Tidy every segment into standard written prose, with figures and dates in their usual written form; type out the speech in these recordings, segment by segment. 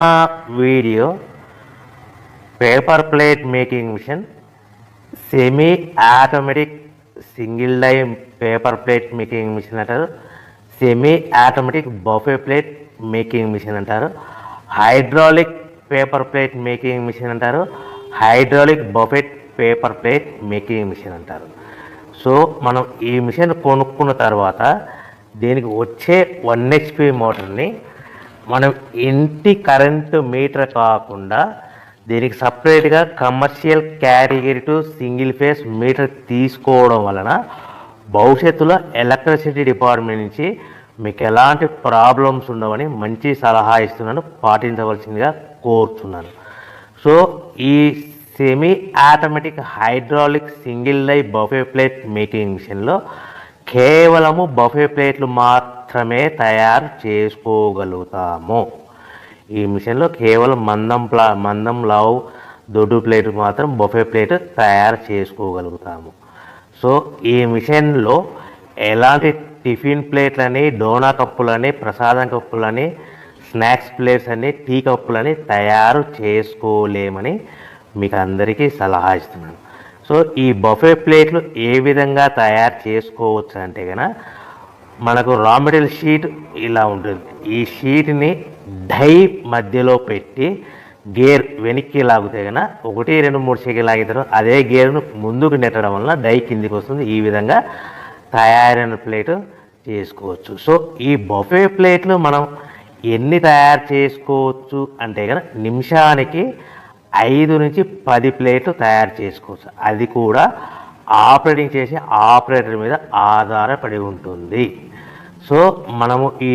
Video paper plate making machine, semi automatic single die paper plate making machine అంటారు, semi automatic buffet plate making machine అంటారు, hydraulic paper plate making machine అంటారు, hydraulic buffet paper plate making machine అంటారు. So మనం ఈ machine కొనుక్కున్న తర్వాత దీనికి వచ్చే 1 HP మోటార్ని మనం ఇంటి కరెంటు మీటర్ కాకుండా దీనికి సపరేట్గా commercial category to single phase metre తీసుకోవడం వలన భవిష్యత్తులో ఎలక్ట్రిసిటీ డిపార్ట్మెంట్ నుంచి మీకు ఎలాంటి ప్రాబ్లమ్స్ ఉండవని మంచి సలహా ఇస్తున్నాను, పాటించవలసిందిగా కోరుతున్నాను. సో ఈ semi automatic hydraulic single die buffet plate making మిషన్లో కేవలము బఫే ప్లేట్లు మాత్రమే తయారు చేసుకోగలుగుతాము. ఈ మిషన్లో కేవలం మందం లావు దొడ్డు ప్లేట్ మాత్రం బఫే ప్లేట్ తయారు చేసుకోగలుగుతాము. సో ఈ మిషన్లో ఎలాంటి టిఫిన్ ప్లేట్లని, డోనా కప్పులని, ప్రసాదం కప్పులని, స్నాక్స్ ప్లేట్స్ అని, టీ కప్పులని తయారు చేసుకోలేమని మీకు అందరికీ సలహా ఇస్తున్నాను. సో ఈ బఫే ప్లేట్లు ఏ విధంగా తయారు చేసుకోవచ్చు అంటే కనుక మనకు రా మెటీరియల్ షీట్ ఇలా ఉంటుంది. ఈ షీట్ని డై మధ్యలో పెట్టి గేర్ వెనక్కి లాగితే కనుక 1, 2, 3 సెకండ్లు లాగితే అదే గేర్ను ముందుకు నెట్టడం వలన డై కిందికి వస్తుంది. ఈ విధంగా తయారైన ప్లేట్ చేసుకోవచ్చు. సో ఈ బఫే ప్లేట్లు మనం ఎన్ని తయారు చేసుకోవచ్చు అంటే కనుక నిమిషానికి 5 నుంచి 10 ప్లేట్లు తయారు చేసుకోవచ్చు. అది కూడా ఆపరేటింగ్ చేసే ఆపరేటర్ మీద ఆధారపడి ఉంటుంది. సో మనము ఈ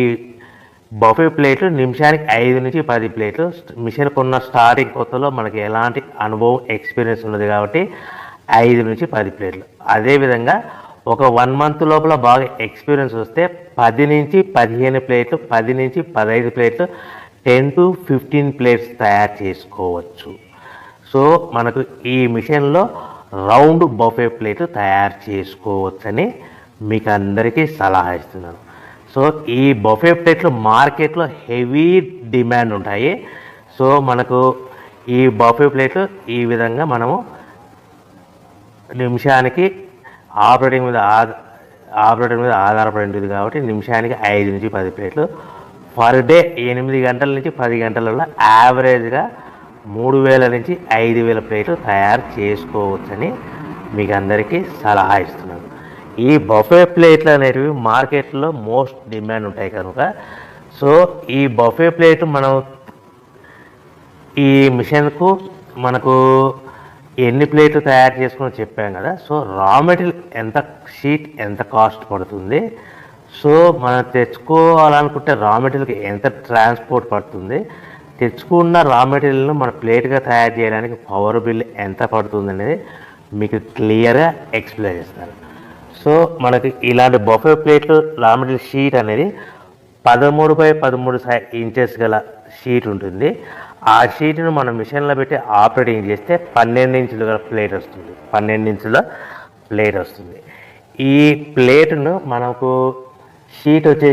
బఫే ప్లేట్లు నిమిషానికి 5 నుంచి 10 ప్లేట్లు, మిషన్ కొన్న స్టార్టింగ్ కొత్తలో మనకి ఎలాంటి అనుభవం ఎక్స్పీరియన్స్ ఉన్నది కాబట్టి 5 నుంచి 10 ప్లేట్లు. అదేవిధంగా ఒక 1 మంత్ లోపల బాగా ఎక్స్పీరియన్స్ వస్తే 10 నుంచి 15 ప్లేట్లు, 10 నుంచి 15 ప్లేట్లు, 10 to 15 ప్లేట్స్ తయారు చేసుకోవచ్చు. సో మనకు ఈ మిషన్లో రౌండ్ బఫే ప్లేట్ తయారు చేసుకోవచ్చని మీకు అందరికీ సలహా ఇస్తున్నాను. సో ఈ బఫే ప్లేట్లు మార్కెట్లో హెవీ డిమాండ్ ఉంటాయి. సో మనకు ఈ బఫే ప్లేట్లు ఈ విధంగా మనము నిమిషానికి ఆపరేటర్ మీద ఆధారపడి ఉంటుంది కాబట్టి నిమిషానికి 5 నుంచి 10 ప్లేట్లు, పర్ డే 8 గంటల నుంచి 10 గంటలలో యావరేజ్గా 3000 నుంచి 5000 ప్లేట్లు తయారు చేసుకోవచ్చని మీకు అందరికీ సలహా ఇస్తున్నాను. ఈ బఫే ప్లేట్లు అనేటివి మార్కెట్లో మోస్ట్ డిమాండ్ ఉంటాయి కనుక సో ఈ బఫే ప్లేట్ మనం ఈ మిషన్కు మనకు ఎన్ని ప్లేట్లు తయారు చేసుకుని చెప్పాం కదా. సో రా మెటీరియల్ షీట్ ఎంత కాస్ట్ పడుతుంది, సో మనం తెచ్చుకోవాలనుకుంటే రా మెటీరియల్కి ఎంత ట్రాన్స్పోర్ట్ పడుతుంది, తెచ్చుకున్న రా మెటీరియల్ను మన ప్లేట్గా తయారు చేయడానికి పవర్ బిల్ ఎంత పడుతుంది అనేది మీకు క్లియర్గా ఎక్స్ప్లెయిన్ చేస్తారు. సో మనకి ఇలాంటి బఫే ప్లేట్లు రా మెటీరియల్ షీట్ అనేది 13x13 ఇంచెస్ గల షీట్ ఉంటుంది. ఆ షీట్ను మనం మిషన్లో పెట్టి ఆపరేటింగ్ చేస్తే 12 ఇంచుల ప్లేట్ వస్తుంది. 12 ఇంచుల ప్లేట్ వస్తుంది. ఈ ప్లేట్ను మనకు షీట్ వచ్చే